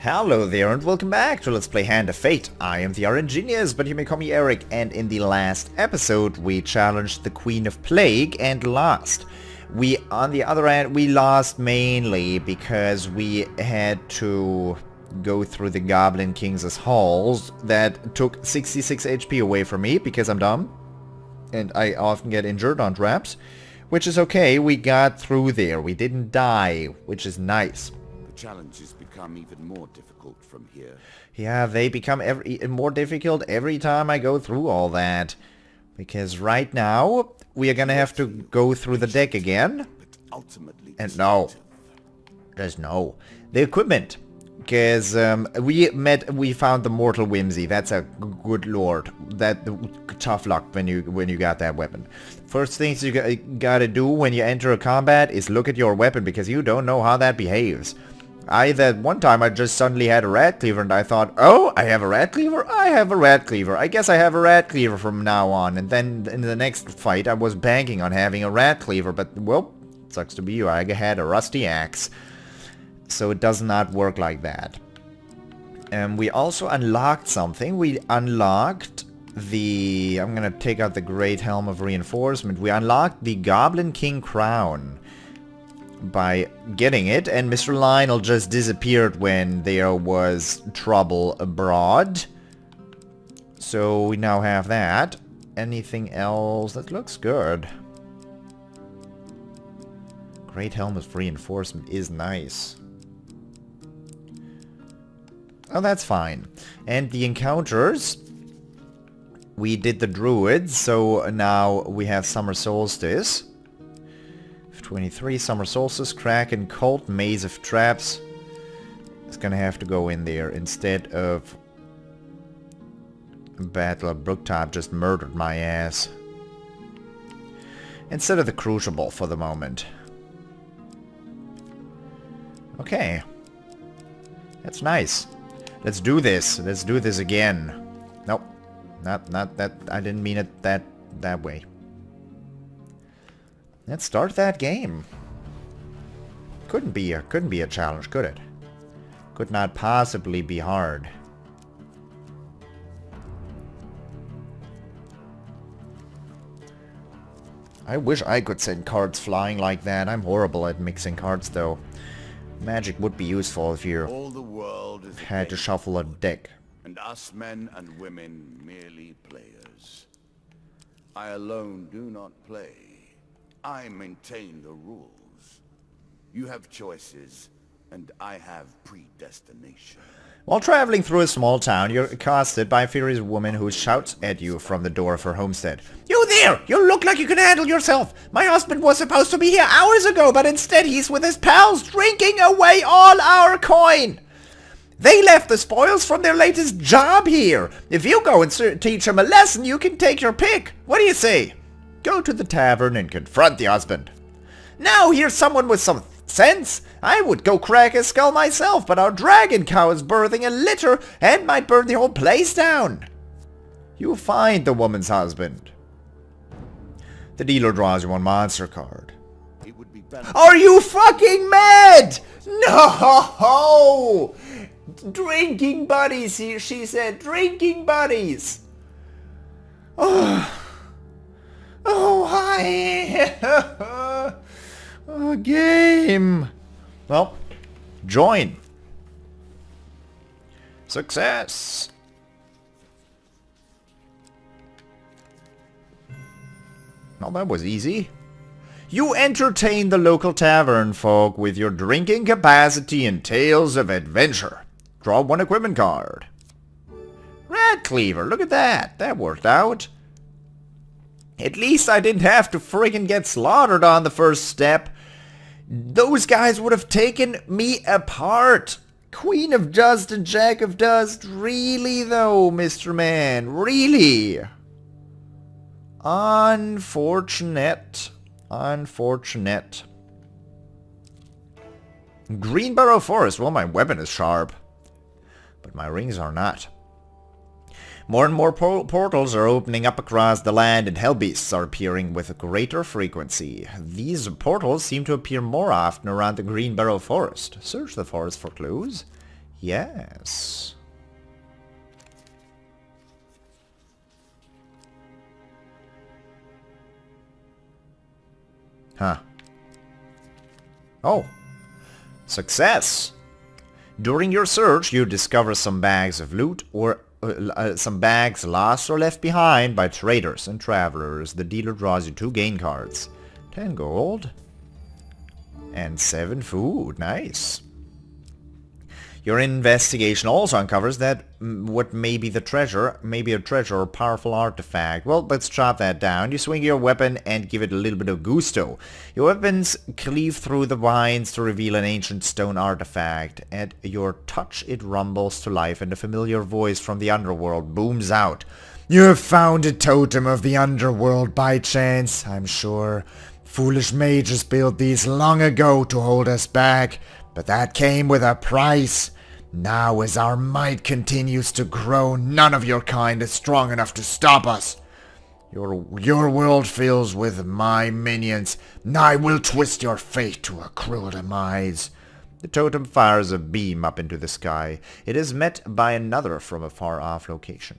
Hello there and welcome back to Let's Play Hand of Fate. I am the RNGenius, but you may call me Eric, and in the last episode we challenged the Queen of Plague and lost. On the other hand, we lost mainly because we had to go through the Goblin King's halls that took 66 HP away from me because I'm dumb and I often get injured on traps, which is okay. We got through there. We didn't die, which is nice. Challenges become even more difficult from here. Yeah, they become more difficult every time I go through all that. Because right now, we are gonna have to go through the deck again. And no. There's no. The equipment. Because we found the Mortal Whimsy. That's a good lord. That tough luck when you got that weapon. First things you gotta do when you enter a combat is look at your weapon, because you don't know how that behaves. That one time I just suddenly had a rat cleaver and I thought, oh, I have a rat cleaver? I have a rat cleaver. I guess I have a rat cleaver from now on. And then in the next fight I was banking on having a rat cleaver, but well, sucks to be you. I had a rusty axe. So it does not work like that. We also unlocked something. We unlocked the... I'm gonna take out the Great Helm of Reinforcement. We unlocked the Goblin King Crown by getting it, and Mr. Lionel just disappeared when there was trouble abroad. So we now have that. Anything else? That looks good. Great Helm of Reinforcement is nice. Oh, that's fine. And the encounters, we did the Druids, so now we have Summer Solstice. 23, Summer Solstice, Kraken, Colt, Maze of Traps. It's gonna have to go in there instead of Battle of Brooktop just murdered my ass. Instead of the Crucible for the moment. Okay. That's nice. Let's do this. Let's do this again. Nope. Not that. I didn't mean it that way. Let's start that game. Couldn't be a challenge, could it? Could not possibly be hard. I wish I could send cards flying like that. I'm horrible at mixing cards, though. Magic would be useful if you All the world is had to shuffle a deck. And us men and women merely players. I alone do not play. I maintain the rules. You have choices, and I have predestination. While traveling through a small town, you're accosted by a furious woman who shouts at you from the door of her homestead. You there! You look like you can handle yourself! My husband was supposed to be here hours ago, but instead he's with his pals drinking away all our coin! They left the spoils from their latest job here! If you go and teach him a lesson, you can take your pick! What do you say? Go to the tavern and confront the husband. Now here's someone with some sense. I would go crack his skull myself, but our dragon cow is birthing a litter and might burn the whole place down. You find the woman's husband. The dealer draws you one monster card. It would be better. Are you fucking mad? No! Drinking buddies, she said. Drinking buddies. Oh. Oh, hi! A game! Well, join. Success! Well, that was easy. You entertain the local tavern folk with your drinking capacity and tales of adventure. Draw one equipment card. Rat Cleaver, look at that. That worked out. At least I didn't have to friggin' get slaughtered on the first step. Those guys would have taken me apart. Queen of Dust and Jack of Dust. Really though, Mr. Man. Really. Unfortunate. Unfortunate. Greenborough Forest. Well, my weapon is sharp. But my rings are not. More and more portals are opening up across the land, and hellbeasts are appearing with a greater frequency. These portals seem to appear more often around the Greenborough Forest. Search the forest for clues. Yes. Huh. Oh. Success! During your search, you discover some bags of loot or some bags lost or left behind by traders and travelers. The dealer draws you 2 gain cards. 10 gold. And 7 food. Nice. Your investigation also uncovers that what may be the treasure, maybe a treasure or powerful artifact. Well, let's chop that down. You swing your weapon and give it a little bit of gusto. Your weapons cleave through the vines to reveal an ancient stone artifact. At your touch, it rumbles to life and a familiar voice from the underworld booms out. You have found a totem of the underworld by chance, I'm sure. Foolish mages built these long ago to hold us back. But that came with a price. Now as our might continues to grow, none of your kind is strong enough to stop us. Your world fills with my minions, and I will twist your fate to a cruel demise. The totem fires a beam up into the sky. It is met by another from a far-off location.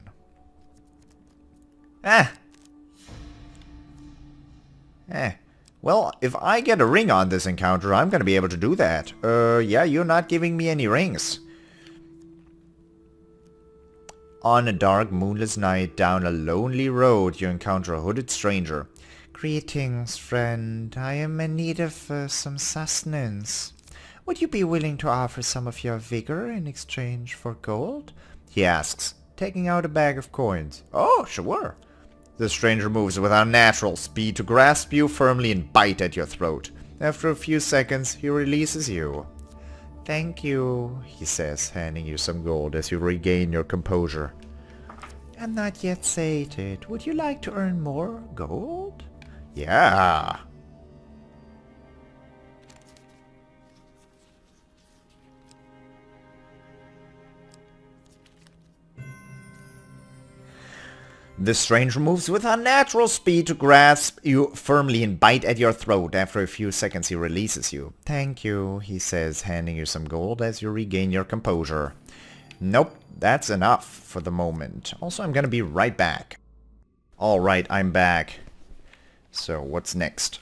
Well, if I get a ring on this encounter, I'm gonna be able to do that. Yeah, you're not giving me any rings. On a dark, moonless night, down a lonely road, you encounter a hooded stranger. Greetings, friend. I am in need of some sustenance. Would you be willing to offer some of your vigor in exchange for gold? He asks, taking out a bag of coins. Oh, sure. The stranger moves with unnatural speed to grasp you firmly and bite at your throat. After a few seconds, he releases you. Thank you, he says, handing you some gold as you regain your composure. I'm not yet sated. Would you like to earn more gold? Yeah. The stranger moves with unnatural speed to grasp you firmly and bite at your throat. After a few seconds, he releases you. Thank you, he says, handing you some gold as you regain your composure. Nope, that's enough for the moment. Also, I'm gonna be right back. Alright, I'm back. So, what's next?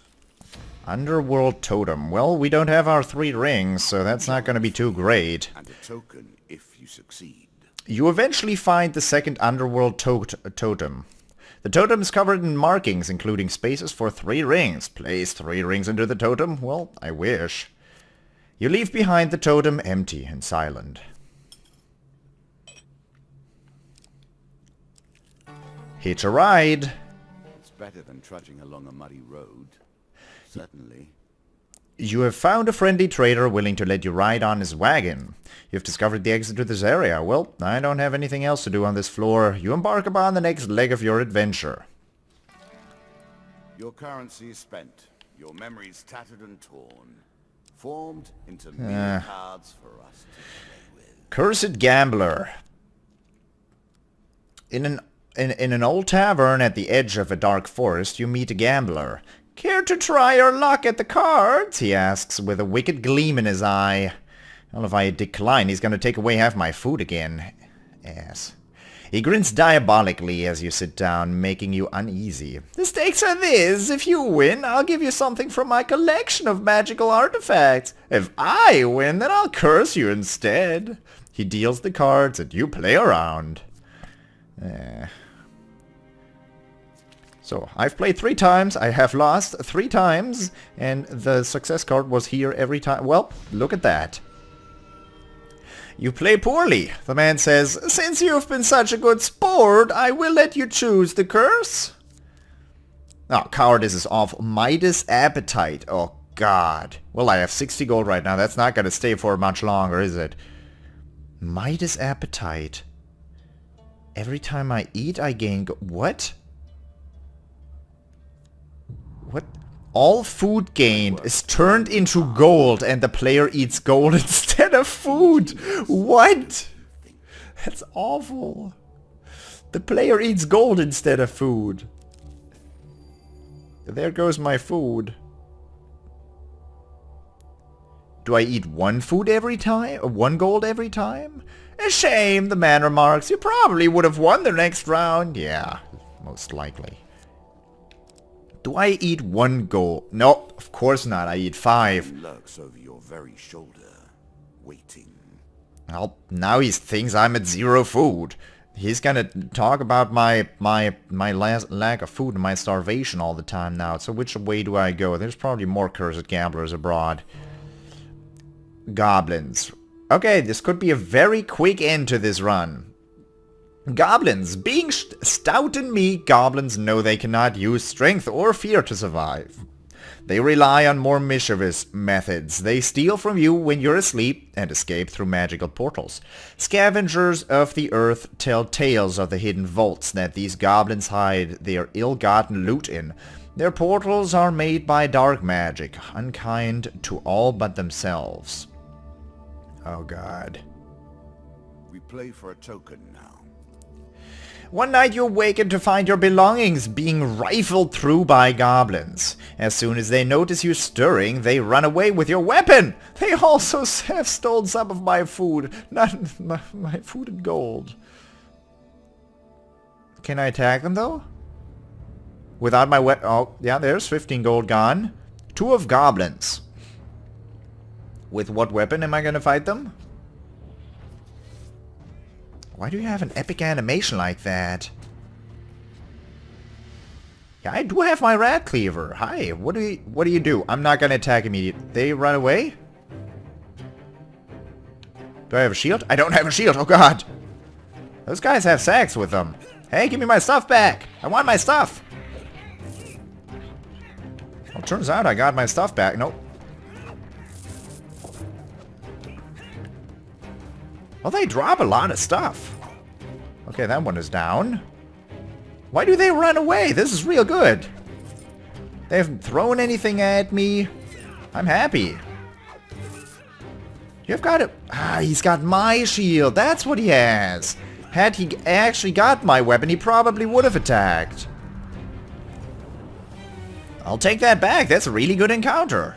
Underworld Totem. Well, we don't have our 3 rings, so that's not gonna be too great. And a token if you succeed. You eventually find the second underworld totem. The totem is covered in markings, including spaces for 3 rings. Place 3 rings into the totem? Well, I wish. You leave behind the totem empty and silent. Hitch a ride. It's better than trudging along a muddy road. Certainly. You have found a friendly trader willing to let you ride on his wagon. You've discovered the exit to this area. Well, I don't have anything else to do on this floor. You embark upon the next leg of your adventure. Your currency is spent. Your memories tattered and torn. Formed into mere cards for us to play with. Cursed gambler. In an old tavern at the edge of a dark forest, you meet a gambler. Care to try your luck at the cards? He asks with a wicked gleam in his eye. Well, if I decline, he's gonna take away half my food again. Ass. He grins diabolically as you sit down, making you uneasy. The stakes are this. If you win, I'll give you something from my collection of magical artifacts. If I win, then I'll curse you instead. He deals the cards and you play around. So, I've played 3 times, I have lost 3 times, and the success card was here every time. Well, look at that. You play poorly, the man says. Since you've been such a good sport, I will let you choose the curse. Oh, cowardice is off. Midas appetite. Oh, God. Well, I have 60 gold right now. That's not going to stay for much longer, is it? Midas appetite. Every time I eat, I gain what? What? All food gained is turned into gold and the player eats gold instead of food. What? That's awful. The player eats gold instead of food. There goes my food. Do I eat one food every time? One gold every time? A shame, the man remarks. You probably would have won the next round. Yeah, most likely. Do I eat one gold? No, of course not. I eat 5. Lurks over your very shoulder, waiting. Well, now he thinks I'm at 0 food. He's gonna talk about my lack of food and my starvation all the time now. So which way do I go? There's probably more cursed gamblers abroad. Goblins. Okay, this could be a very quick end to this run. Goblins. Being stout and meek, goblins know they cannot use strength or fear to survive. They rely on more mischievous methods. They steal from you when you're asleep and escape through magical portals. Scavengers of the earth tell tales of the hidden vaults that these goblins hide their ill-gotten loot in. Their portals are made by dark magic, unkind to all but themselves. Oh god. We play for a token now. One night you awaken to find your belongings being rifled through by goblins. As soon as they notice you stirring, they run away with your weapon. They also have stolen some of my food. Not my food and gold. Can I attack them though? Without my weapon? Oh, yeah, there's 15 gold gone. 2 of goblins. With what weapon am I gonna fight them? Why do you have an epic animation like that? Yeah, I do have my rat cleaver. Hi, what do you do? I'm not gonna attack immediately. They run away? Do I have a shield? I don't have a shield. Oh god. Those guys have sacks with them. Hey, give me my stuff back. I want my stuff. Well, turns out I got my stuff back. Nope. Well, they drop a lot of stuff. Okay, that one is down. Why do they run away? This is real good. They haven't thrown anything at me. I'm happy. You've got it. Ah, he's got my shield. That's what he has. Had he actually got my weapon, he probably would have attacked. I'll take that back. That's a really good encounter.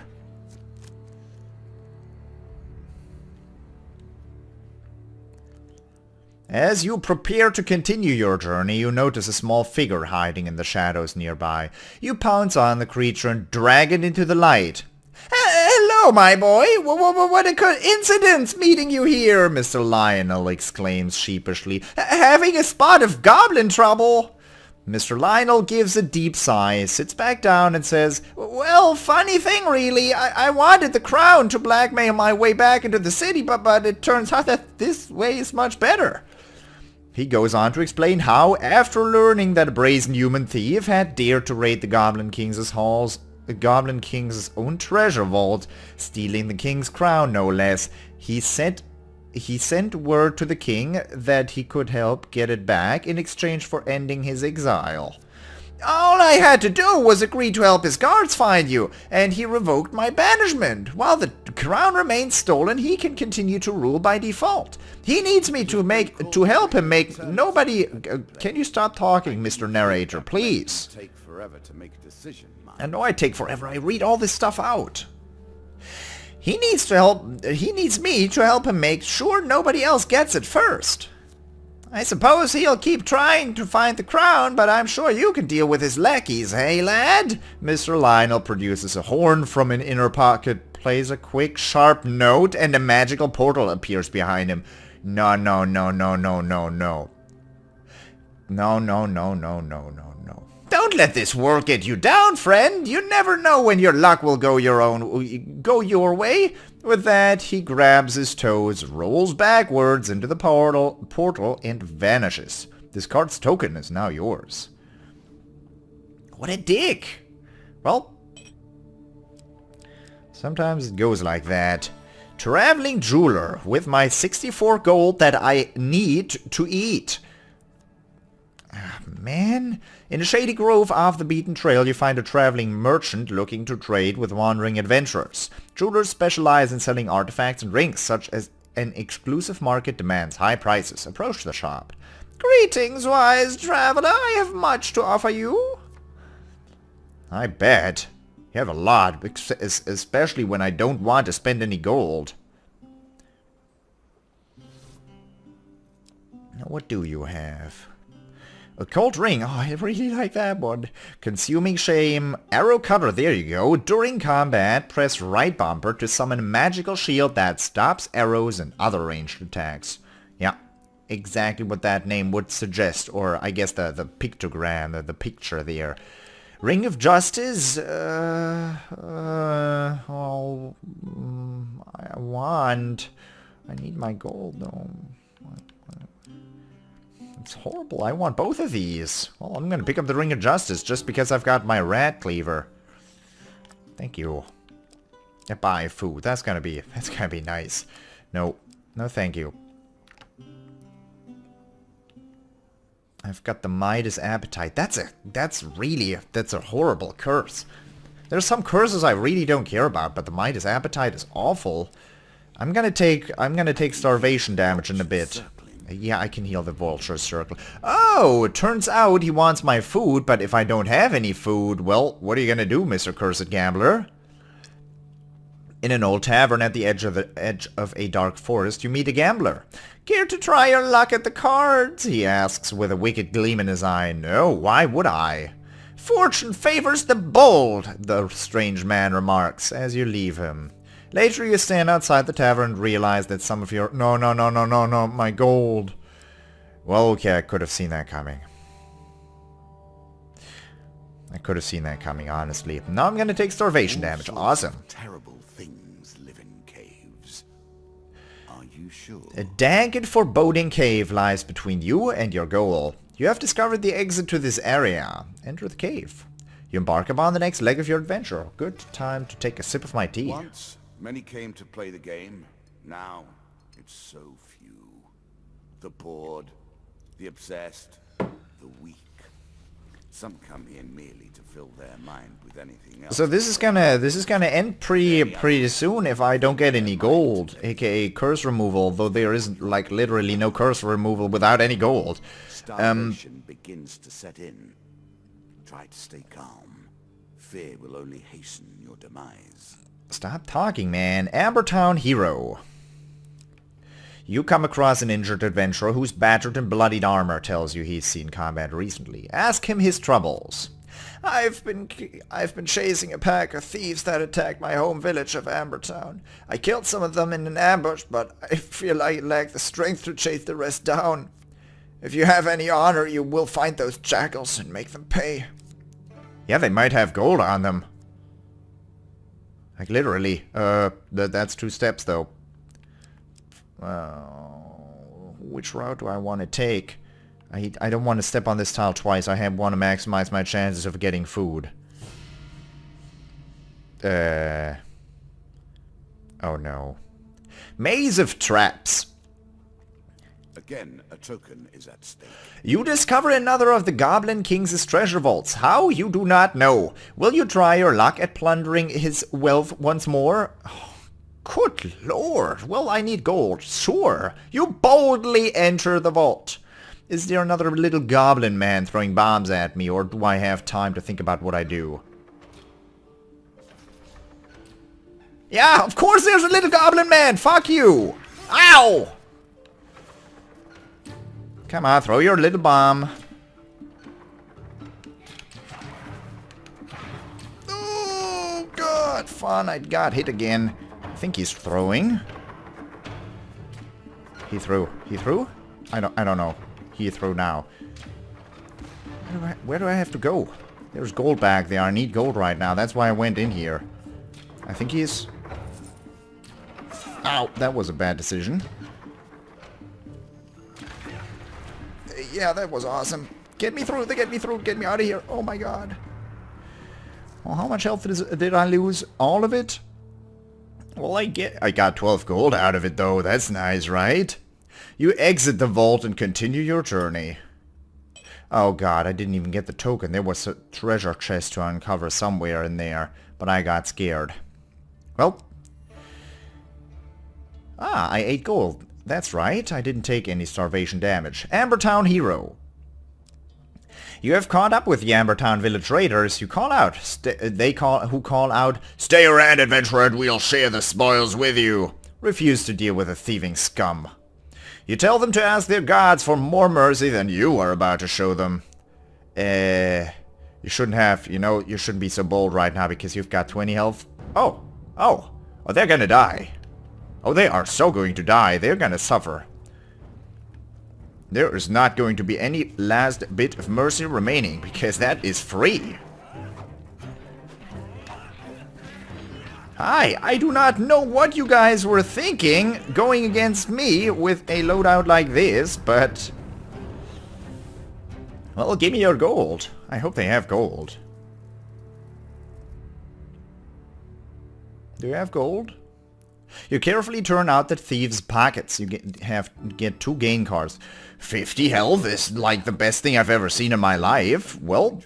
As you prepare to continue your journey, you notice a small figure hiding in the shadows nearby. You pounce on the creature and drag it into the light. Hello, my boy! What a coincidence meeting you here, Mr. Lionel exclaims sheepishly. Having a spot of goblin trouble? Mr. Lionel gives a deep sigh, sits back down and says, well, funny thing really, I wanted the crown to blackmail my way back into the city, but it turns out that this way is much better. He goes on to explain how, after learning that a brazen human thief had dared to raid the Goblin King's own treasure vault, stealing the king's crown no less, he sent word to the king that he could help get it back in exchange for ending his exile. All I had to do was agree to help his guards find you, and he revoked my banishment. While the crown remains stolen, he can continue to rule by default. He needs me to help him make nobody... can you stop talking, Mr. Narrator, please? Take forever to make a decision, man. I know I take forever. I read all this stuff out. He needs me to help him make sure nobody else gets it first. I suppose he'll keep trying to find the crown, but I'm sure you can deal with his lackeys, hey lad? Mr. Lionel produces a horn from an inner pocket, plays a quick, sharp note, and a magical portal appears behind him. No. No. Don't let this world get you down, friend. You never know when your luck will go your way. With that, he grabs his toes, rolls backwards into the portal, and vanishes. This card's token is now yours. What a dick. Well, sometimes it goes like that. Traveling jeweler with my 64 gold that I need to eat. Ah, man. In a shady grove off the beaten trail, you find a traveling merchant looking to trade with wandering adventurers. Jewelers specialize in selling artifacts and rings, such as an exclusive market demands high prices. Approach the shop. Greetings, wise traveler. I have much to offer you. I bet. You have a lot, especially when I don't want to spend any gold. Now, what do you have? A cold ring. Oh, I really like that one. Consuming shame. Arrow cutter. There you go. During combat, press right bumper to summon a magical shield that stops arrows and other ranged attacks. Yeah, exactly what that name would suggest. Or I guess the pictogram, the picture there. Ring of Justice. I want. I need my gold though. It's horrible. I want both of these. Well, I'm gonna pick up the Ring of Justice just because I've got my rat cleaver. Thank you. Yeah, buy food. That's gonna be nice. No, no, thank you. I've got the Midas appetite. That's a horrible curse. There's some curses I really don't care about, but the Midas appetite is awful. I'm gonna take starvation damage in a bit. Yeah, I can heal the vulture circle. Oh, it turns out he wants my food, but if I don't have any food, well, what are you gonna do, Mr. Cursed Gambler? In an old tavern at the edge of a dark forest, you meet a gambler. Care to try your luck at the cards? He asks with a wicked gleam in his eye. No, why would I? Fortune favors the bold, the strange man remarks as you leave him. Later you stand outside the tavern and realize that some of your... No, my gold. Well, okay, I could have seen that coming. Honestly. Now I'm gonna take starvation damage. Awesome. Terrible things live in caves. Are you sure? A dank and foreboding cave lies between you and your goal. You have discovered the exit to this area. Enter the cave. You embark upon the next leg of your adventure. Good time to take a sip of my tea. Once, many came to play the game. Now, it's so few. The bored, the obsessed, the weak. Some come here merely to fill their mind with anything else. So this is gonna end pretty soon if I don't get any gold, aka curse removal. Though there is like literally no curse removal without any gold. Starvation begins to set in. Try to stay calm. Fear will only hasten your demise. Stop talking, man. Ambertown Hero. You come across an injured adventurer whose battered and bloodied armor tells you he's seen combat recently. Ask him his troubles. I've been chasing a pack of thieves that attacked my home village of Ambertown. I killed some of them in an ambush, but I feel I lack the strength to chase the rest down. If you have any honor, you will find those jackals and make them pay. Yeah, they might have gold on them. Like literally. That's 2 steps though. Which route do I want to take? I don't want to step on this tile twice. I want to maximize my chances of getting food. Oh no. Maze of Traps. Again, a token is at stake. You discover another of the Goblin King's treasure vaults. How? You do not know. Will you try your luck at plundering his wealth once more? Oh, good lord. Well, I need gold. Sure. You boldly enter the vault. Is there another little goblin man throwing bombs at me, or do I have time to think about what I do? Yeah, of course there's a little goblin man! Fuck you! Ow! Come on, throw your little bomb. Oh, God, fun. I got hit again. I think he's throwing. He threw. He threw? I don't know. He threw now. Where do I have to go? There's gold back there. I need gold right now. That's why I went in here. I think he's... Ow, that was a bad decision. Yeah, that was awesome. Get me through, get me through, get me out of here. Oh my god. Well, how much health did I lose? All of it? Well, I got 12 gold out of it though. That's nice, right? You exit the vault and continue your journey. Oh god, I didn't even get the token. There was a treasure chest to uncover somewhere in there, but I got scared. Well. Ah, I ate gold. That's right, I didn't take any starvation damage. Ambertown Hero. You have caught up with the Ambertown village raiders. You call out. Who call out, "Stay around, adventurer, and we'll share the spoils with you." Refuse to deal with the thieving scum. You tell them to ask their gods for more mercy than you are about to show them. You shouldn't have, you shouldn't be so bold right now because you've got 20 health. Oh, they're gonna die. Oh, they are so going to die. They're gonna suffer. There is not going to be any last bit of mercy remaining because that is free. Hi, I do not know what you guys were thinking going against me with a loadout like this, but... Well, give me your gold. I hope they have gold. Do you have gold? You carefully turn out the thieves' pockets. You get 2 gain cards. 50 health is like the best thing I've ever seen in my life. Well...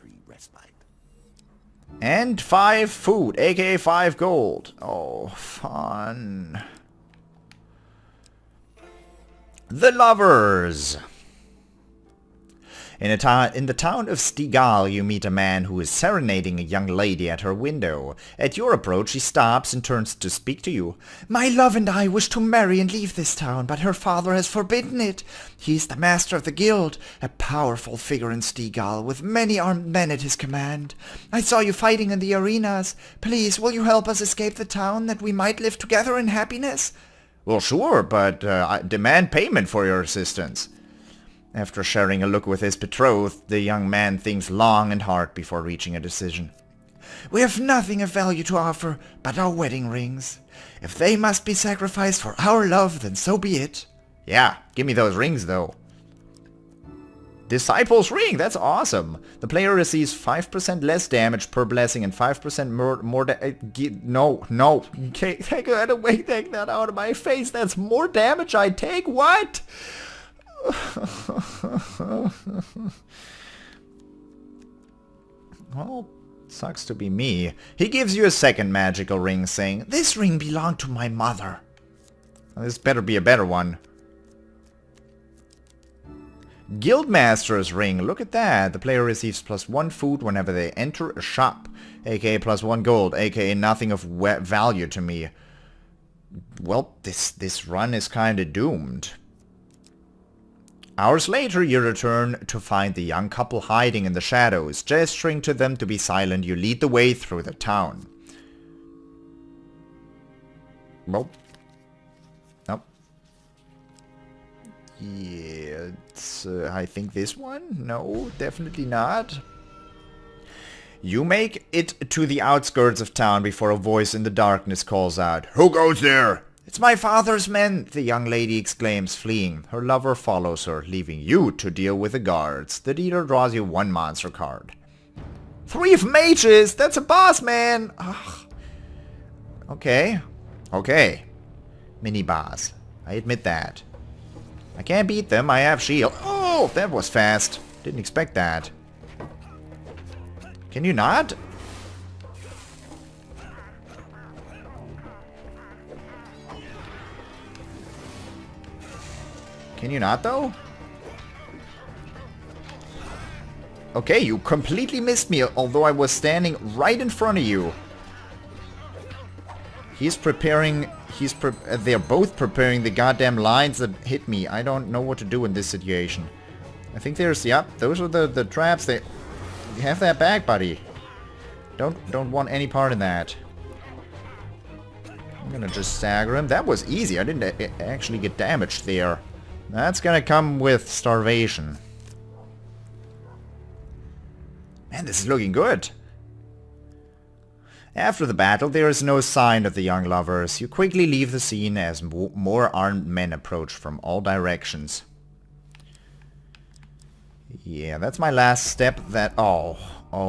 And 5 food, aka 5 gold. Oh, fun. The Lovers. In the town of Stigal, you meet a man who is serenading a young lady at her window. At your approach, she stops and turns to speak to you. "My love and I wish to marry and leave this town, but her father has forbidden it. He is the master of the guild, a powerful figure in Stigal, with many armed men at his command. I saw you fighting in the arenas. Please, will you help us escape the town, that we might live together in happiness?" Well, sure, but I demand payment for your assistance. After sharing a look with his betrothed, the young man thinks long and hard before reaching a decision. "We have nothing of value to offer but our wedding rings. If they must be sacrificed for our love, then so be it." Yeah, give me those rings though. Disciple's Ring, that's awesome. The player receives 5% less damage per blessing and 5% more no. Take that away, take that out of my face. That's more damage I take, what? Well, sucks to be me. He gives you a second magical ring saying, "This ring belonged to my mother." Well, this better be a better one. Guildmaster's Ring, look at that. The player receives +1 food whenever they enter a shop, aka +1 gold, aka nothing of value to me. Well, this run is kinda doomed. Hours later, you return to find the young couple hiding in the shadows. Gesturing to them to be silent, you lead the way through the town. Well. Nope. Yeah, it's, I think this one? No, definitely not. You make it to the outskirts of town before a voice in the darkness calls out, "Who goes there?" "It's my father's men," the young lady exclaims, fleeing. Her lover follows her, leaving you to deal with the guards. The dealer draws you 1 monster card. 3 of mages! That's a boss, man! Ugh. Okay. Mini-boss. I admit that. I can't beat them, I have shield. Oh, that was fast. Didn't expect that. Can you not? Can you not, though? Okay, you completely missed me, although I was standing right in front of you. He's preparing... they're both preparing the goddamn lines that hit me. I don't know what to do in this situation. I think there's... Yep, those are the traps. You have that back, buddy. Don't want any part in that. I'm gonna just stagger him. That was easy. I didn't actually get damaged there. That's gonna come with starvation. Man, this is looking good. After the battle, there is no sign of the young lovers. You quickly leave the scene as more armed men approach from all directions. Yeah, that's my last step. Oh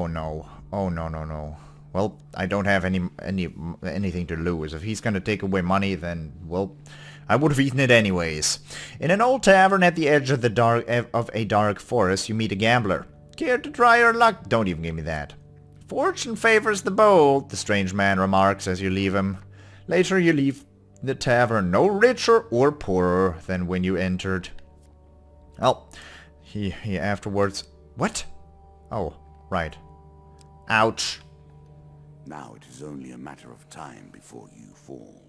no. Oh no. Well, I don't have anything to lose. If he's gonna take away money, then, well, I would have eaten it anyways. In an old tavern at the edge of a dark forest, you meet a gambler. Care to try your luck? Don't even give me that. Fortune favors the bold, the strange man remarks as you leave him. Later you leave the tavern no richer or poorer than when you entered. Well, he afterwards... What? Oh, right. Ouch. Now it is only a matter of time before you fall.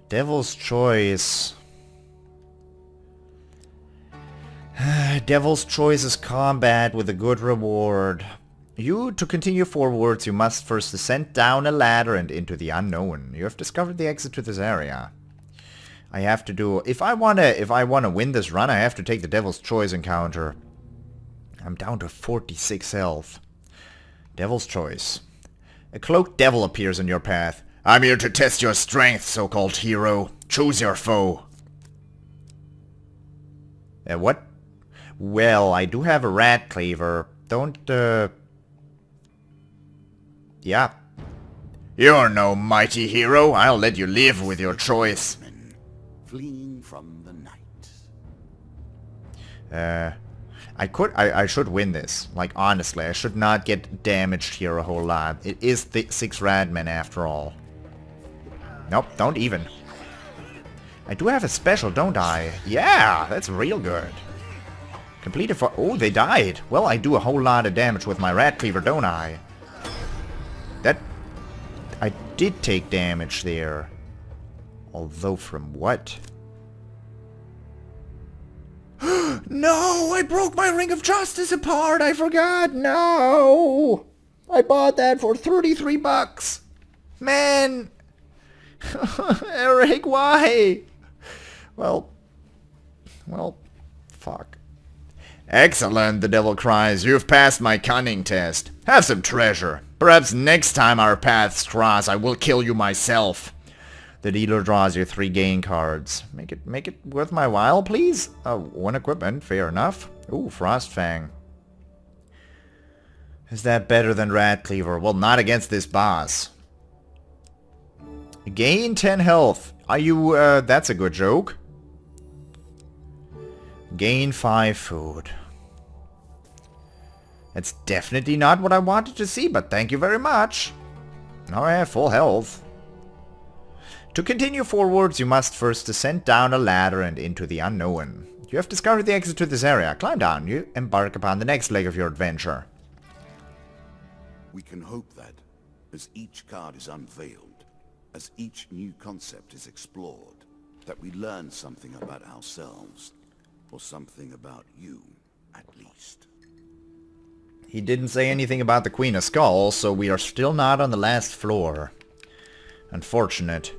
Devil's Choice. Devil's Choice is combat with a good reward. To continue forwards, you must first descend down a ladder and into the unknown. You have discovered the exit to this area. I have to do... If I wanna win this run, I have to take the Devil's Choice encounter. I'm down to 46 health. Devil's Choice. A cloaked devil appears in your path. I'm here to test your strength, so-called hero. Choose your foe. What? Well, I do have a rat cleaver. Don't, Yeah. You're no mighty hero. I'll let you live with your choice. Fleeing from the night. I should win this. Like, honestly, I should not get damaged here a whole lot. It is the 6 Radmen after all. Nope, don't even. I do have a special, don't I? Yeah, that's real good. Completed for... Oh, they died. Well, I do a whole lot of damage with my rat cleaver, don't I? I did take damage there. Although from what? No! I broke my Ring of Justice apart! I forgot! No! I bought that for 33 bucks! Man! Eric, why? Well, fuck. Excellent, the devil cries. You've passed my cunning test. Have some treasure. Perhaps next time our paths cross, I will kill you myself. The dealer draws you 3 gain cards. Make it worth my while, please? 1 equipment, fair enough. Ooh, Frostfang. Is that better than Rat Cleaver? Well, not against this boss. Gain 10 health. Are you, that's a good joke. Gain 5 food. That's definitely not what I wanted to see, but thank you very much. Now I have full health. To continue forwards, you must first descend down a ladder and into the unknown. You have discovered the exit to this area. Climb down. You embark upon the next leg of your adventure. We can hope that, as each card is unveiled, as each new concept is explored, that we learn something about ourselves, or something about you, at least. He didn't say anything about the Queen of Skulls, so we are still not on the last floor. Unfortunate.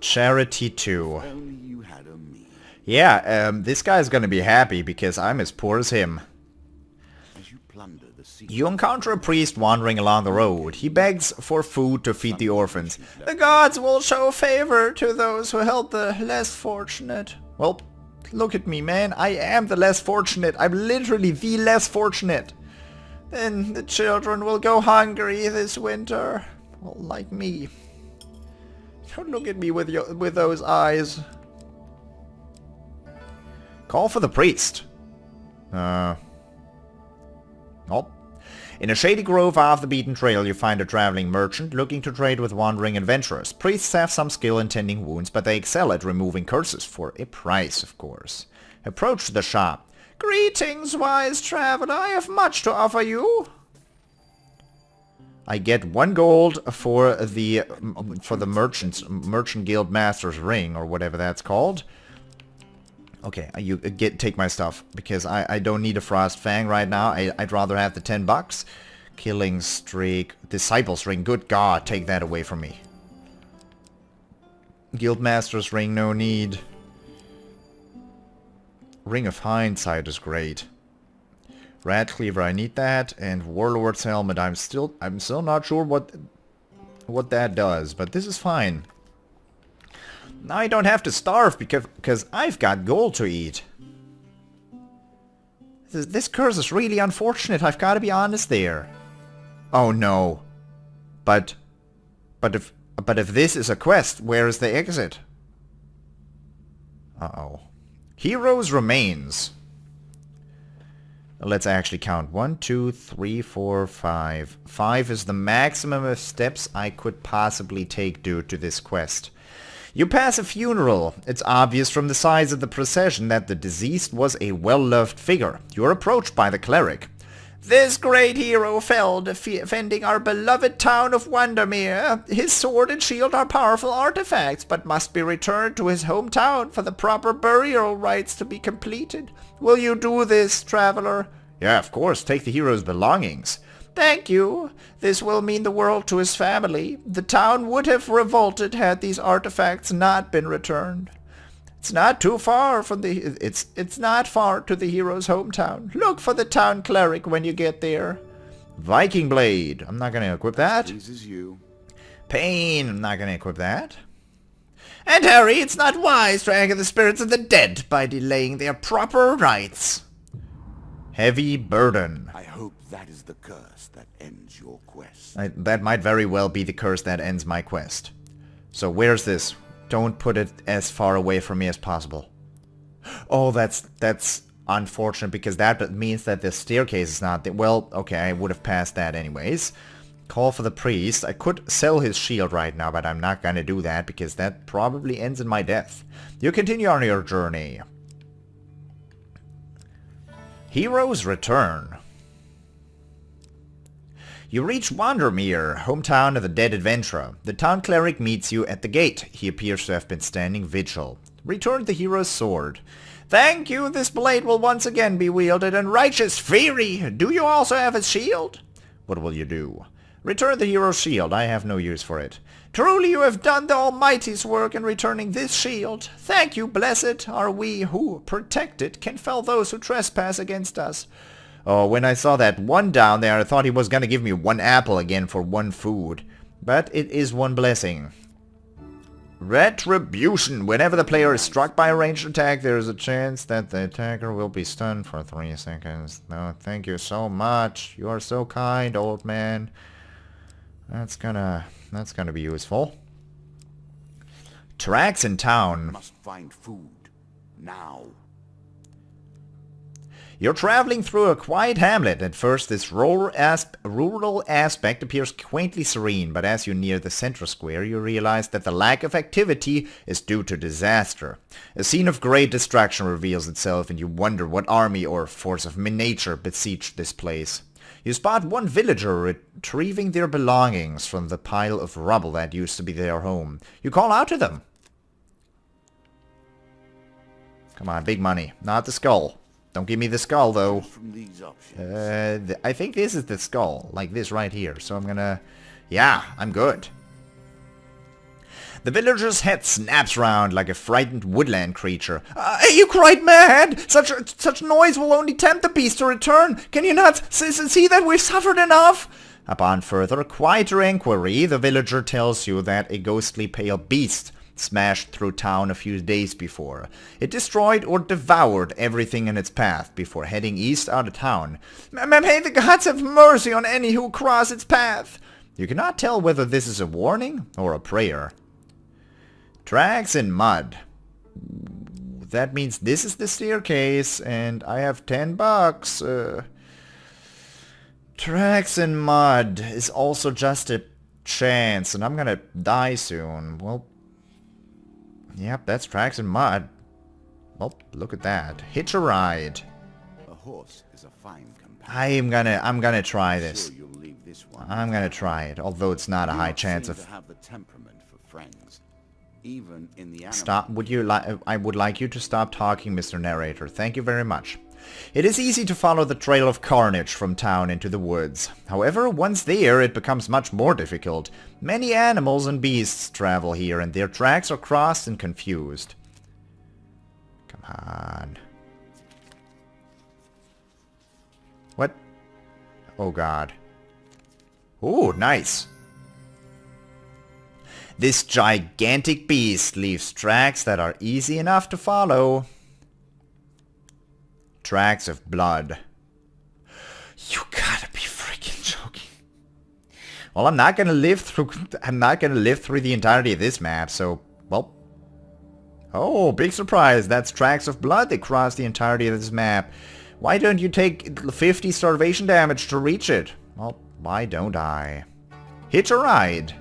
Charity 2. Only you had a me. Yeah, this guy's gonna be happy because I'm as poor as him. As you plunder the sea, You encounter a priest wandering along the road. He begs for food to feed the orphans. The gods will show favor to those who help the less fortunate. Well, look at me, man. I am the less fortunate. I'm literally the less fortunate. Then the children will go hungry this winter. Well, like me. Don't look at me with those eyes. Call for the priest. Oh. In a shady grove off the beaten trail, you find a traveling merchant looking to trade with wandering adventurers. Priests have some skill in tending wounds, but they excel at removing curses for a price, of course. Approach the shop. Greetings, wise traveler. I have much to offer you. I get 1 gold for the merchant guild master's ring, or whatever that's called. Okay, take my stuff, because I don't need a frost fang right now. I'd rather have the 10 bucks. Killing streak, disciple's ring. Good God, take that away from me. Guild master's ring, no need. Ring of hindsight is great. Rat cleaver, I need that, and warlord's helmet. I'm still not sure what that does, but this is fine. Now I don't have to starve because I've got gold to eat. This curse is really unfortunate. I've got to be honest there. Oh no. But if this is a quest, where is the exit? Uh-oh. Heroes remains. Let's actually count. 1, 2, 3, 4, 5. 5 is the maximum of steps I could possibly take due to this quest. You pass a funeral. It's obvious from the size of the procession that the deceased was a well-loved figure. You're approached by the cleric. This great hero fell defending our beloved town of Windermere. His sword and shield are powerful artifacts, but must be returned to his hometown for the proper burial rites to be completed. Will you do this, traveler? Yeah, of course. Take the hero's belongings. Thank you. This will mean the world to his family. The town would have revolted had these artifacts not been returned. It's not too far from the... It's not far to the hero's hometown. Look for the town cleric when you get there. Viking Blade. I'm not going to equip that. Pleases you. Pain. I'm not going to equip that. And Harry, it's not wise to anger the spirits of the dead by delaying their proper rites. Heavy Burden. I hope that is the curse that ends your quest. That might very well be the curse that ends my quest. So where's this? Don't put it as far away from me as possible. Oh, that's unfortunate because that means that the staircase is not there. Well, okay, I would have passed that anyways. Call for the priest. I could sell his shield right now, but I'm not gonna do that because that probably ends in my death. You continue on your journey. Heroes Return. You reach Windermere, hometown of the dead adventurer. The town cleric meets you at the gate. He appears to have been standing vigil. Return the hero's sword. Thank you, this blade will once again be wielded in righteous fury. Do you also have his shield? What will you do? Return the hero's shield. I have no use for it. Truly you have done the Almighty's work in returning this shield. Thank you, blessed are we who, protected, can fell those who trespass against us. Oh, when I saw that one down there, I thought he was gonna give me 1 apple again for 1 food. But it is 1 blessing. Retribution. Whenever the player is struck by a ranged attack, there is a chance that the attacker will be stunned for 3 seconds. No, thank you so much. You are so kind, old man. That's gonna be useful. Tracks in town. Must find food now. You're traveling through a quiet hamlet. At first, this rural aspect appears quaintly serene, but as you near the central square, you realize that the lack of activity is due to disaster. A scene of great destruction reveals itself, and you wonder what army or force of nature besieged this place. You spot one villager retrieving their belongings from the pile of rubble that used to be their home. You call out to them. Come on, big money. Not the skull. Don't give me the skull, though. From these options. I think this is the skull. Like this right here. So I'm gonna... Yeah, I'm good. The villager's head snaps round like a frightened woodland creature. Are you quite mad? Such noise will only tempt the beast to return. Can you not see that we've suffered enough? Upon further, quieter inquiry, the villager tells you that a ghostly pale beast smashed through town a few days before. It destroyed or devoured everything in its path before heading east out of town. May the gods have mercy on any who cross its path. You cannot tell whether this is a warning or a prayer. Tracks in mud. That means this is the staircase, and I have $10. Tracks in mud is also just a chance, and I'm gonna die soon. Well, yep, that's tracks in mud. Well, look at that. Hitch a ride. A horse is a fine companion. I'm gonna try this. Sure you'll leave this one. I'm gonna try it, although it's not a high chance seem of... to have the temperament for friends, even in the animal. Stop. I would like you to stop talking, Mr. Narrator. Thank you very much. It is easy to follow the trail of carnage from town into the woods. However, once there, it becomes much more difficult. Many animals and beasts travel here, and their tracks are crossed and confused. Come on. What? Oh god. Ooh, nice. This gigantic beast leaves tracks that are easy enough to follow. Tracks of blood. You gotta be freaking joking. Well, I'm not gonna live through the entirety of this map, so, well. Oh, big surprise. That's tracks of blood that cross the entirety of this map. Why don't you take 50 starvation damage to reach it? Well, why don't I? Hitch a ride.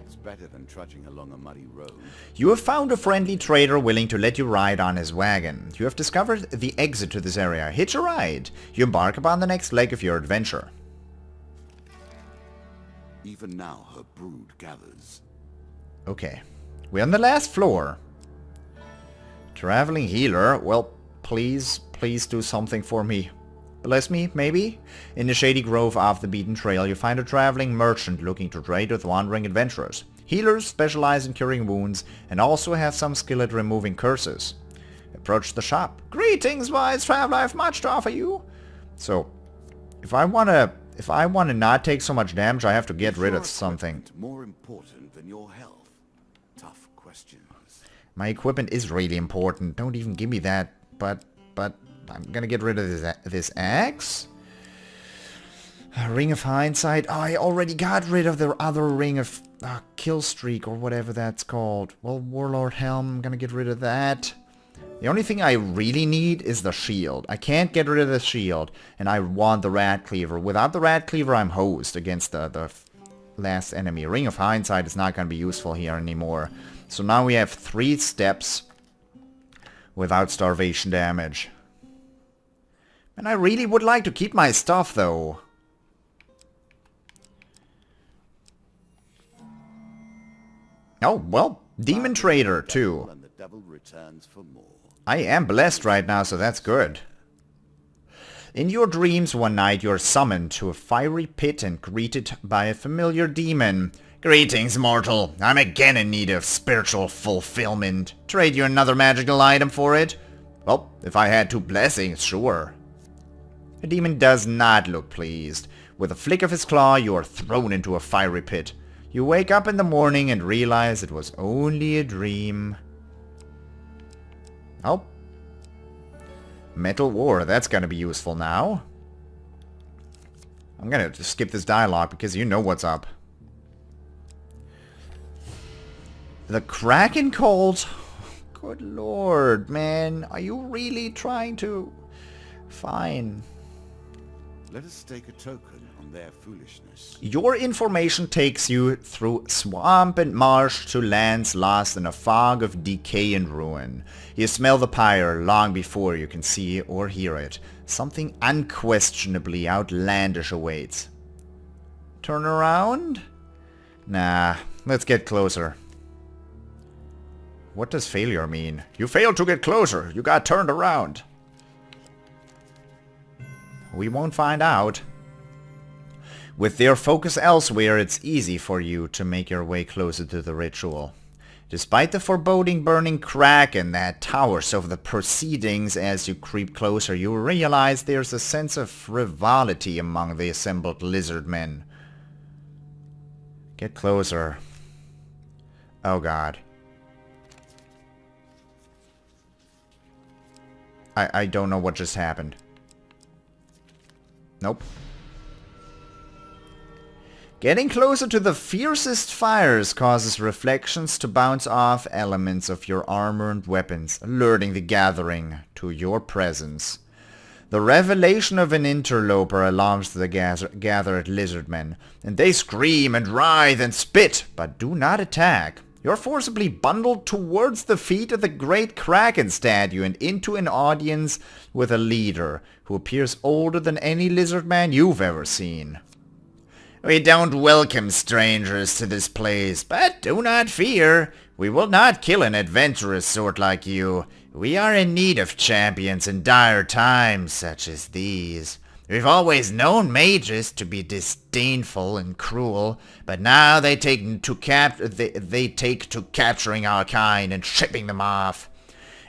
It's better than trudging along a muddy road. You have found a friendly trader willing to let you ride on his wagon. You have discovered the exit to this area. Hitch a ride. You embark upon the next leg of your adventure. Even now her brood gathers. Okay. We're on the last floor. Traveling healer. Well, please do something for me. Bless me, maybe? In the shady grove off the beaten trail, you find a traveling merchant looking to trade with wandering adventurers. Healers specialize in curing wounds and also have some skill at removing curses. Approach the shop. Greetings, wise traveler, I have much to offer you. So, if I wanna not take so much damage, I have to get rid of something. More important than your health. Tough questions. My equipment is really important. Don't even give me that. But I'm gonna get rid of this axe. A ring of hindsight. Oh, I already got rid of the other ring of kill streak or whatever that's called. Well, Warlord Helm, I'm gonna get rid of that. The only thing I really need is the shield. I can't get rid of the shield, and I want the Rat Cleaver. Without the Rat Cleaver, I'm hosed against the last enemy. Ring of Hindsight is not gonna be useful here anymore. So now we have 3 steps without starvation damage. And I really would like to keep my stuff, though. Oh, well, Demon Trader, too. And the devil returns for more. I am blessed right now, so that's good. In your dreams one night, you're summoned to a fiery pit and greeted by a familiar demon. Greetings, mortal. I'm again in need of spiritual fulfillment. Trade you another magical item for it? Well, if I had 2 blessings, sure. The demon does not look pleased. With a flick of his claw, you are thrown into a fiery pit. You wake up in the morning and realize it was only a dream. Oh. Metal War, that's gonna be useful now. I'm gonna just skip this dialogue because you know what's up. The Kraken cult? Good lord, man. Are you really trying to... Fine. Let us stake a token on their foolishness. Your information takes you through swamp and marsh to lands lost in a fog of decay and ruin. You smell the pyre long before you can see or hear it. Something unquestionably outlandish awaits. Turn around? Nah, let's get closer. What does failure mean? You failed to get closer. You got turned around. We won't find out. With their focus elsewhere, it's easy for you to make your way closer to the ritual. Despite the foreboding burning kraken that towers over the proceedings as you creep closer, you realize there's a sense of frivolity among the assembled lizard men. Get closer. Oh god. I don't know what just happened. Nope. Getting closer to the fiercest fires causes reflections to bounce off elements of your armor and weapons, alerting the gathering to your presence. The revelation of an interloper alarms the gathered lizardmen, and they scream and writhe and spit, but do not attack. You're forcibly bundled towards the feet of the great Kraken statue and into an audience with a leader who appears older than any lizard man you've ever seen. We don't welcome strangers to this place, but do not fear. We will not kill an adventurous sort like you. We are in need of champions in dire times such as these. We've always known mages to be disdainful and cruel, but now they take to capturing our kind and shipping them off.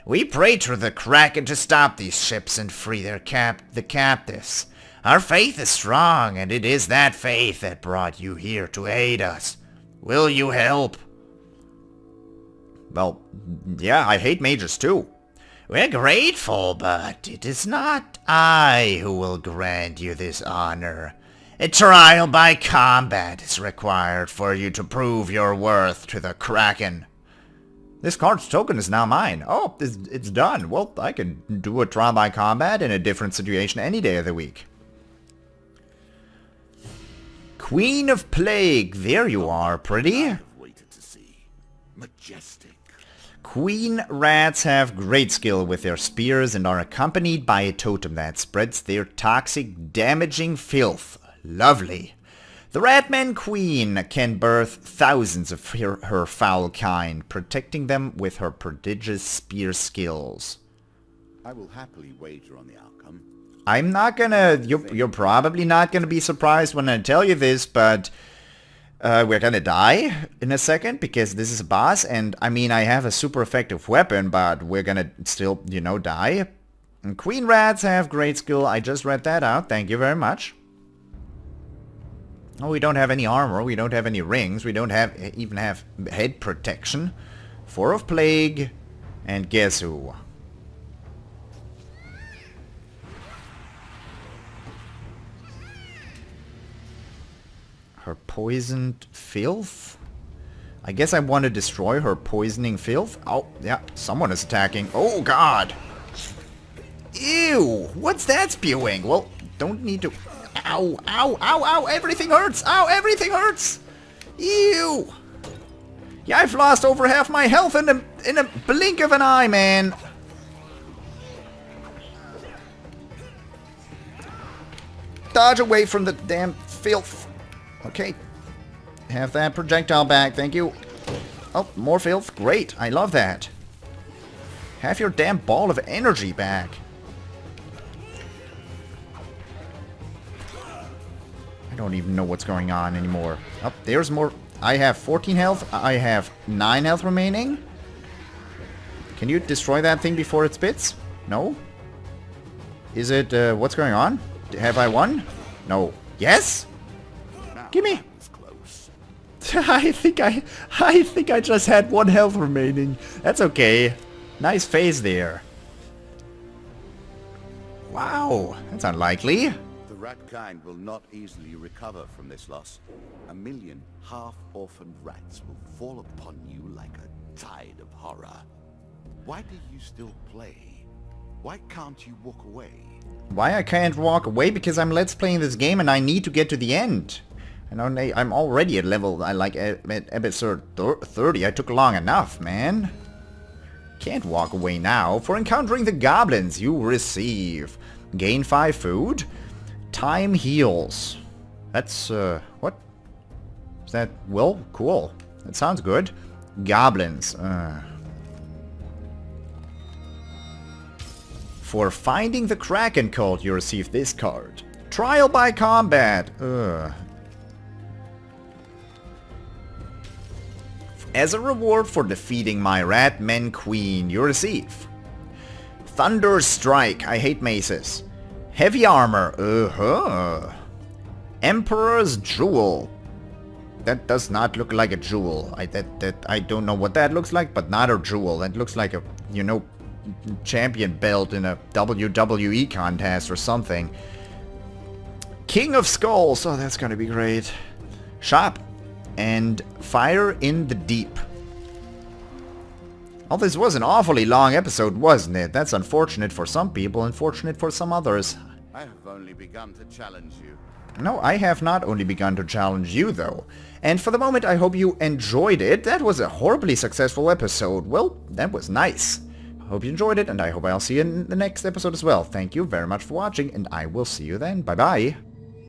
We pray to the Kraken to stop these ships and free the captives. Our faith is strong, and it is that faith that brought you here to aid us. Will you help? Well, yeah, I hate mages too. We're grateful, but it is not I who will grant you this honor. A trial by combat is required for you to prove your worth to the Kraken. This card's token is now mine. Oh, it's done. Well, I can do a trial by combat in a different situation any day of the week. Queen of Plague, there you are, pretty. I've waited majestic. Queen rats have great skill with their spears and are accompanied by a totem that spreads their toxic, damaging filth. Lovely. The Ratman Queen can birth thousands of her foul kind, protecting them with her prodigious spear skills. I will happily wager on the outcome. I'm not gonna... You're probably not gonna be surprised when I tell you this, but... we're gonna die in a second because this is a boss, and I mean I have a super effective weapon, but we're gonna still, you know, die. And Queen Rats have great skill. I just read that out. Thank you very much. Oh, we don't have any armor. We don't have any rings. We don't even have head protection. 4 of Plague, and guess who? Her poisoned filth? I guess I want to destroy her poisoning filth. Oh, yeah, someone is attacking. Oh, God. Ew, what's that spewing? Well, don't need to... Ow, ow, ow, ow, everything hurts. Ow, everything hurts. Ew. Yeah, I've lost over half my health in a blink of an eye, man. Dodge away from the damn filth. Okay. Have that projectile back, thank you. Oh, more filth. Great, I love that. Have your damn ball of energy back. I don't even know what's going on anymore. Oh, there's more. I have 14 health. I have 9 health remaining. Can you destroy that thing before it spits? No? Is it, what's going on? Have I won? No. Yes? Gimme! I think I just had 1 health remaining. That's okay. Nice phase there. Wow, that's unlikely. The rat kind will not easily recover from this loss. 1 million half-orphaned rats will fall upon you like a tide of horror. Why do you still play? Why can't you walk away? Why I can't walk away? Because I'm let's playing this game and I need to get to the end. And I'm already at level, at episode 30. I took long enough, man. Can't walk away now. For encountering the goblins, you receive gain 5 food, time heals. That's, what? Is that, well, cool. That sounds good. Goblins. For finding the Kraken cult, you receive this card. Trial by combat. As a reward for defeating my Ratman Queen, you receive Thunder Strike. I hate maces. Heavy armor. Emperor's Jewel. That does not look like a jewel. I don't know what that looks like, but not a jewel. That looks like a, you know, champion belt in a WWE contest or something. King of Skulls. Oh, that's gonna be great. Shop. And Fire in the Deep. Oh, this was an awfully long episode, wasn't it? That's unfortunate for some people, unfortunate for some others. I have only begun to challenge you. No, I have not only begun to challenge you, though. And for the moment, I hope you enjoyed it. That was a horribly successful episode. Well, that was nice. I hope you enjoyed it, and I hope I'll see you in the next episode as well. Thank you very much for watching, and I will see you then. Bye-bye.